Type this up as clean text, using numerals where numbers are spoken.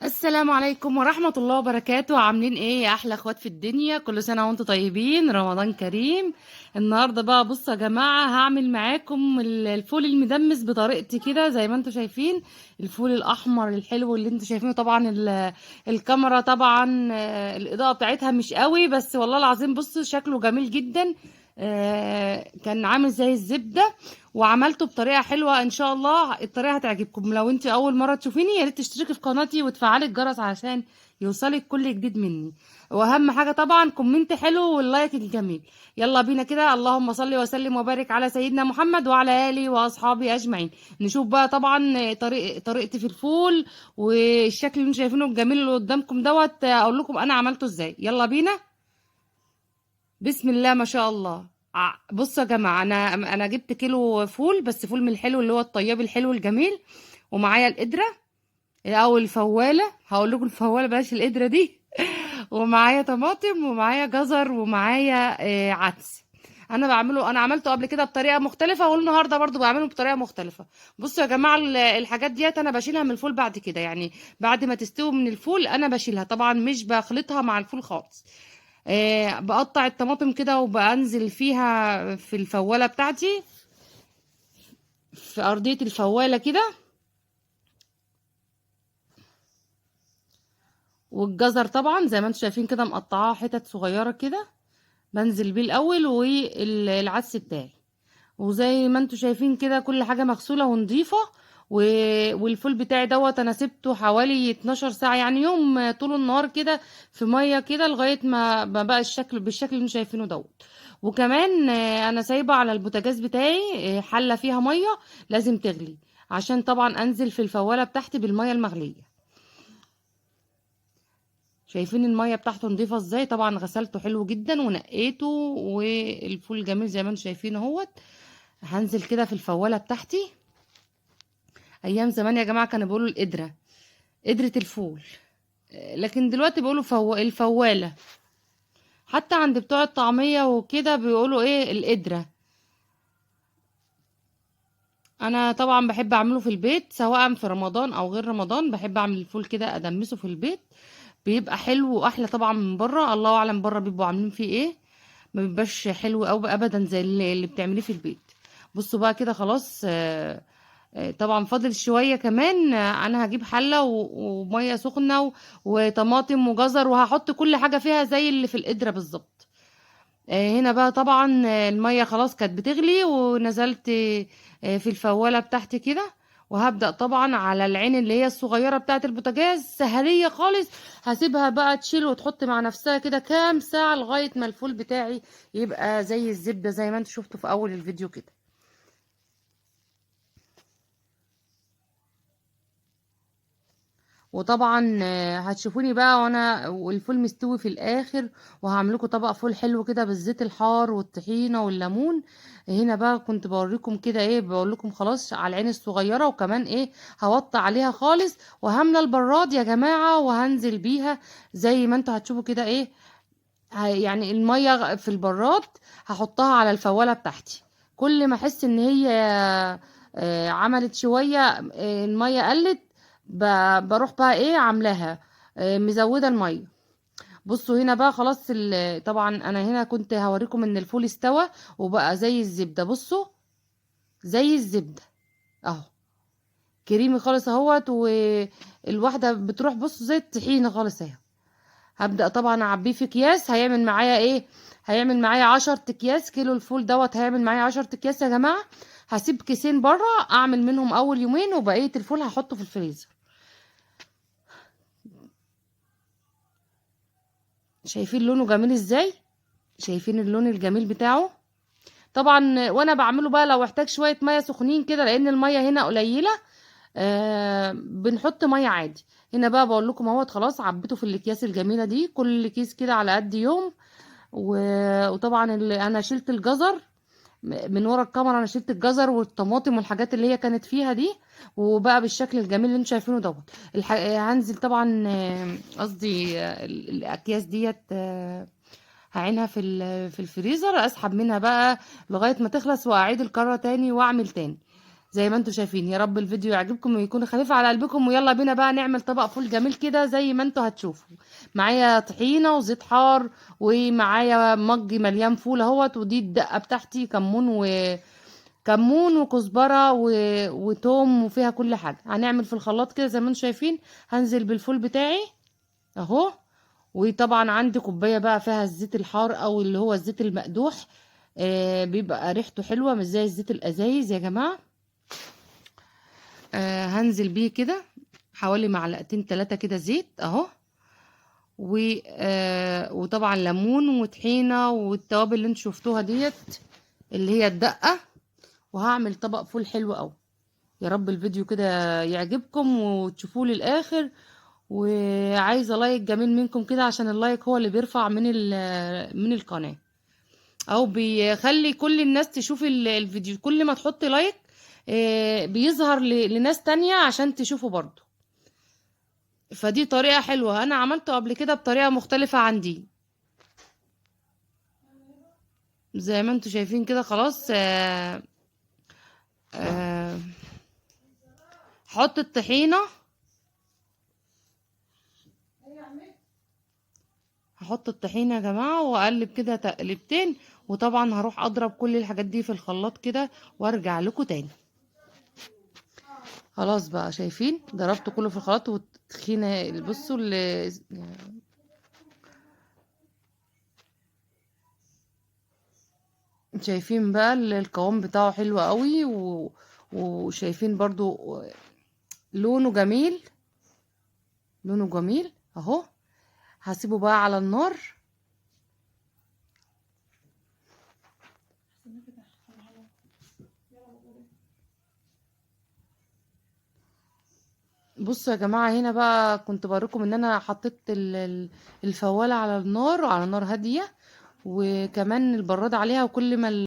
السلام عليكم ورحمة الله وبركاته. عاملين ايه يا احلى اخوات في الدنيا؟ كل سنة وانتم طيبين، رمضان كريم. النهاردة بقى بصوا يا جماعة، هعمل معاكم الفول المدمس بطريقتي كده زي ما انتم شايفين. الفول الاحمر الحلو اللي انتم شايفينه. طبعا الكاميرا طبعا الاضاءة بتاعتها مش قوي، بس والله العظيم بصوا شكله جميل جدا. كان عامل زي الزبدة، وعملته بطريقه حلوه. ان شاء الله الطريقه هتعجبكم. لو انت اول مره تشوفيني يا ريت تشتركي في قناتي وتفعلي الجرس عشان يوصلك كل جديد مني. واهم حاجه طبعا كومنت حلو واللايك الجميل. يلا بينا كده. اللهم صل وسلم وبارك على سيدنا محمد وعلى اله واصحابه اجمعين. نشوف بقى طبعا طريقتي في الفول، والشكل اللي انتم شايفينه الجميل اللي قدامكم دوت اقول لكم انا عملته ازاي. يلا بينا. بسم الله ما شاء الله. بصوا يا جماعه، انا جبت كيلو فول، بس فول من الحلو اللي هو الطياب الحلو الجميل. ومعايا القدره او الفواله، هقول لكم الفواله بلاش القدره دي. ومعايا طماطم ومعايا جزر ومعايا عدس. انا عملته قبل كده بطريقه مختلفه، والنهارده برضو بعمله بطريقه مختلفه. بصوا يا جماعه، الحاجات ديت انا بشيلها من الفول بعد كده، يعني بعد ما تستوي من الفول انا بشيلها طبعا، مش بخلطها مع الفول خالص. بقطع الطماطم كده وبنزل فيها في الفوالة بتاعتي، في أرضية الفوالة كده. والجزر طبعا زي ما انتم شايفين كده مقطعاه حتت صغيرة كده، بنزل بيه الأول، والعدس بتاعي. وزي ما انتم شايفين كده كل حاجة مغسولة ونضيفة. و... والفول بتاعي دوت انا سبته حوالي 12 ساعة، يعني يوم طول النهار كده في مية كده لغاية ما بقى الشكل بالشكل اللي انتم شايفينه دوت. وكمان انا سايبة على البوتاجاز بتاعي حلة فيها مية لازم تغلي، عشان طبعا انزل في الفوالة بتاعتي بالمية المغلية. شايفين المية بتاعته نضيفة ازاي؟ طبعا غسلته حلو جدا ونقيته، والفول جميل زي ما انتم شايفين اهوت. هنزل كده في الفوالة بتاعتي. ايام زمان يا جماعه كانوا بيقولوا القدره، قدره الفول. لكن دلوقتي بيقولوا الفواله. حتى عند بتوع الطعميه وكده بيقولوا ايه القدره. انا طبعا بحب اعمله في البيت سواء في رمضان او غير رمضان، بحب اعمل الفول كده ادمسه في البيت. بيبقى حلو واحلى طبعا من بره، الله اعلم بره بيبقوا عاملين فيه ايه. ما بيبقاش حلو او ابدا زي اللي بتعمليه في البيت. بصوا بقى كده خلاص. طبعا فاضل شوية كمان. انا هجيب حلة ومية سخنة وطماطم وجزر، وهحط كل حاجة فيها زي اللي في القدرة بالظبط. هنا بقى طبعا المية خلاص كانت بتغلي، ونزلت في الفوالة بتاعتي كده. وهبدأ طبعا على العين اللي هي الصغيرة بتاعت البوتاجاز سهلية خالص. هسيبها بقى تشيل وتحط مع نفسها كده كام ساعة لغاية ما الفول بتاعي يبقى زي الزبدة زي ما انت شفتوا في أول الفيديو كده. وطبعا هتشوفوني بقى وانا والفول مستوي في الاخر. وهعملكم طبق فول حلو كده بالزيت الحار والطحينه والليمون. هنا بقى كنت بوريكم كده ايه، بقول لكم خلاص على العين الصغيره، وكمان ايه هوطي عليها خالص. وهملى البراد يا جماعه وهنزل بيها زي ما انتوا هتشوفوا كده ايه. يعني الميه في البراد هحطها على الفوالة بتاعتي. كل ما احس ان هي عملت شوية المية قلت، بروح بقى ايه عاملاها مزودة المية. بصوا هنا بقى خلاص طبعا انا هنا كنت هوريكم ان الفول استوى وبقى زي الزبدة. بصوا زي الزبدة اهو، كريمي خالص اهوت. والواحدة بتروح بصوا زي الطحينة خالص اهي. هبدأ طبعا اعبيه في اكياس. هيعمل معايا ايه؟ هيعمل معايا 10 اكياس. كيلو الفول دوت هيعمل معايا 10 اكياس يا جماعة. هسيب كيسين بره اعمل منهم اول يومين، وبقية الفول هحطه في الفريزر. شايفين لونه جميل ازاي؟ شايفين اللون الجميل بتاعه؟ طبعا وانا بعمله بقى لو احتاج شوية مية سخنين كده لان المية هنا قليلة، بنحط مية عادي. هنا بقى بقول لكم اهوت خلاص عبيته في الاكياس الجميلة دي، كل كيس كده على قد يوم. وطبعا اللي انا شلت الجزر من ورا الكاميرا، انا شلت الجزر والطماطم والحاجات اللي هي كانت فيها دي. وبقى بالشكل الجميل اللي انتم شايفينه دوت. هنزل طبعا قصدي الاكياس ديت هعينها في الفريزر، اسحب منها بقى لغايه ما تخلص، واعيد الكرة تاني واعمل تاني. زي ما انتم شايفين. يا رب الفيديو يعجبكم ويكون خفيف على قلبكم، ويلا بينا بقى نعمل طبق فول جميل كده زي ما انتم هتشوفوا. معايا طحينة وزيت حار، ومعايا مج مليان فول اهوت، ودي الدقة بتاعتي كمون وكزبرة وتوم، وفيها كل حاجة. هنعمل في الخلاط كده زي ما انتم شايفين. هنزل بالفول بتاعي اهو. وطبعا عندي كوبايه بقى فيها الزيت الحار او اللي هو الزيت المقدوح. بيبقى ريحته حلوه مش زي الزيت الازايز يا جماعه. هنزل بيه كده حوالي معلقتين 3 كده زيت اهو. وطبعا ليمون وطحينه والتوابل اللي انتوا شفتوها ديت اللي هي الدقه. وهعمل طبق فول حلو قوي. يا رب الفيديو كده يعجبكم وتشوفوه للاخر. وعايزه لايك جميل منكم كده، عشان اللايك هو اللي بيرفع من القناه، او بيخلي كل الناس تشوف الفيديو. كل ما تحط لايك بيظهر لناس تانية عشان تشوفه برضو. فدي طريقة حلوة، انا عملته قبل كده بطريقة مختلفة عن دي. زي ما انتوا شايفين كده خلاص. آه، حط الطحينة. هحط الطحينة يا جماعة واقلب كده تقلبتين. وطبعا هروح اضرب كل الحاجات دي في الخلاط كده وارجع لكم تاني. خلاص بقى شايفين ضربت كله في الخلاط. والطحينة بصوا اللي شايفين بقى القوام بتاعه حلو قوي وشايفين برضو لونه جميل. لونه جميل اهو. هسيبه بقى على النار. بصوا يا جماعة، هنا بقى كنت بوريكم ان انا حطيت الفوالة على النار وعلى نار هادية، وكمان البراد عليها. وكل ما